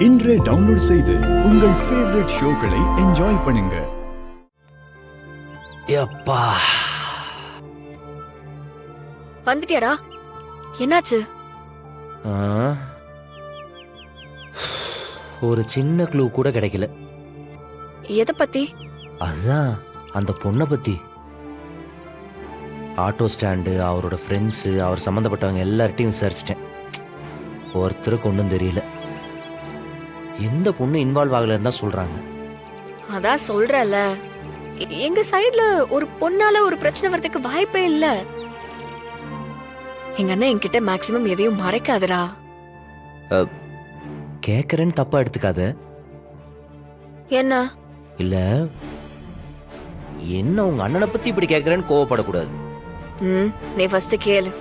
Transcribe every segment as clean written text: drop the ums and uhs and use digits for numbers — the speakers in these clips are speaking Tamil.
இன்றே டவுன்லோட் செய்து உங்கள் ஃபேவரட் ஷோக்களை என்ஜாய் பண்ணுங்க. எப்பா வந்துட்டியாடா? என்னாச்சு? ஒரு சின்ன க்ளூ கூட கிடைக்கல. எதை பத்தி? அதுதான் அந்த பொண்ணை பத்தி. ஆட்டோ ஸ்டாண்டு, அவரோட ஃப்ரெண்ட்ஸு, அவர் சம்மந்தப்பட்டவங்க எல்லார்ட்டையும் விசாரிச்சிட்டேன். ஒருத்தருக்கு ஒன்றும் தெரியல. எந்த பொண்ணு இன்வால்வ் ஆகலன்னு தான் சொல்றாங்க. அதான் சொல்றல, எங்க சைடுல ஒரு பொண்ணால ஒரு பிரச்சனை வரதுக்கு வாய்ப்பே இல்ல. எங்க அண்ணன் என்கிட்ட மேக்சிமம் எதையும் மறைக்காதடா. கேட்கறேன்னு தப்பா எடுத்துக்காத. என்ன இல்ல, என்ன உங்க அண்ணனை பத்தி இப்படி கேட்கறேன்னு கோவப்படக்கூடாது. நீ ஃபர்ஸ்ட் கேளு.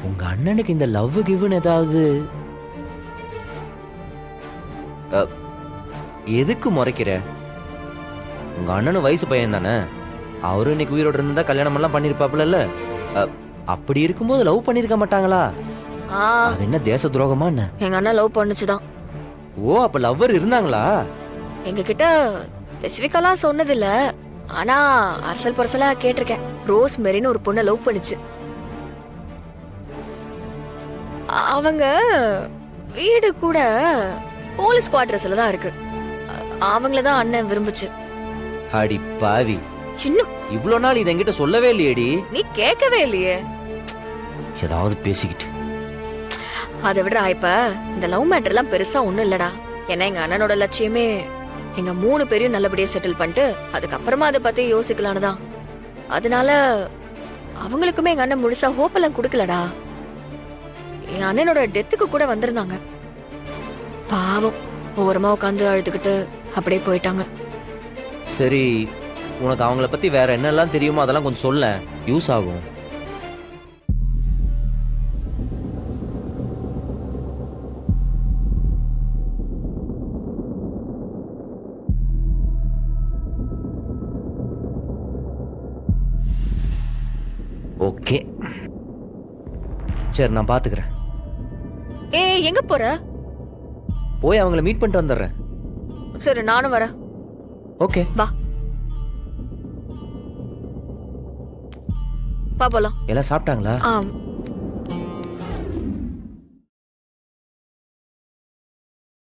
உங்க அண்ணனுக்கு இந்த லவ் கிவ்னு ஏதாவது எதுக்கு முறைக்கிற? உங்க அண்ணனு வயசு பையன் தானே. அவரும் இன்னைக்கு உயிரோடு இருந்தா கல்யாணம் எல்லாம் பண்ணிருப்பாப்ல. அப்படி இருக்கும்போது லவ் பண்ணிருக்க மாட்டாங்களா? அது என்ன தேச துரோகமா என்ன? எங்க அண்ணன் லவ் பண்ணுச்சுதான். ஓ, அப்ப லவ்வர் இருந்தாங்களா? எங்க கிட்ட ஸ்பெசிபிக்கலா சொன்னது இல்ல, ஆனா அரசல் பரசலா கேட்டிருக்கேன். ரோஸ் மெரின்னு ஒரு பொண்ணை லவ் பண்ணுச்சு. அவங்க வீடு கூட போலீஸ் குவார்டர்ஸ்ல தான் இருக்கு. அவங்களதான் அண்ணன் விரும்புச்சு. அடி பாவி, சின்ன இவ்வளவு நாள் இத என்கிட்ட சொல்லவே இல்லையேடி. நீ கேட்கவே இல்லையே. ஏதாவது பேசிக்கிட்டு. அதை விட இப்ப இந்த லவ் மேட்டர் எல்லாம் பெருசா ஒண்ணும் இல்லடா. ஏன்னா எங்க அண்ணனோட லட்சியமே எங்க 3 பேரையும் நல்லபடியா செட்டில் பண்ணிட்டு அதுக்கப்புறமா அதை பத்தி யோசிக்கலான்னு தான். அதனால அவங்களுக்குமே எங்க அண்ணன் முழுசா ஹோப் எல்லாம் கொடுக்கலடா. என் அண்ணனோட டெத்துக்கு கூட வந்திருந்தாங்க. பாவம், ஓரமா உட்காந்து அழுதுகிட்டு அப்படியே போயிட்டாங்க. சரி, உனக்கு அவங்கள பத்தி வேற என்னெல்லாம் தெரியுமோ அதெல்லாம் கொஞ்சம் சொல்ல, யூஸ் ஆகும். ஓகே, சரி, நான் பாத்துக்கிறேன். எங்க போற? போய் அவங்கள மீட் பண்ணிட்டு வந்துடுறேன். சரி, நானும் வரேன். ஓகே, வா வா போலாம். எல்லாம் சாப்பிட்டாங்களா?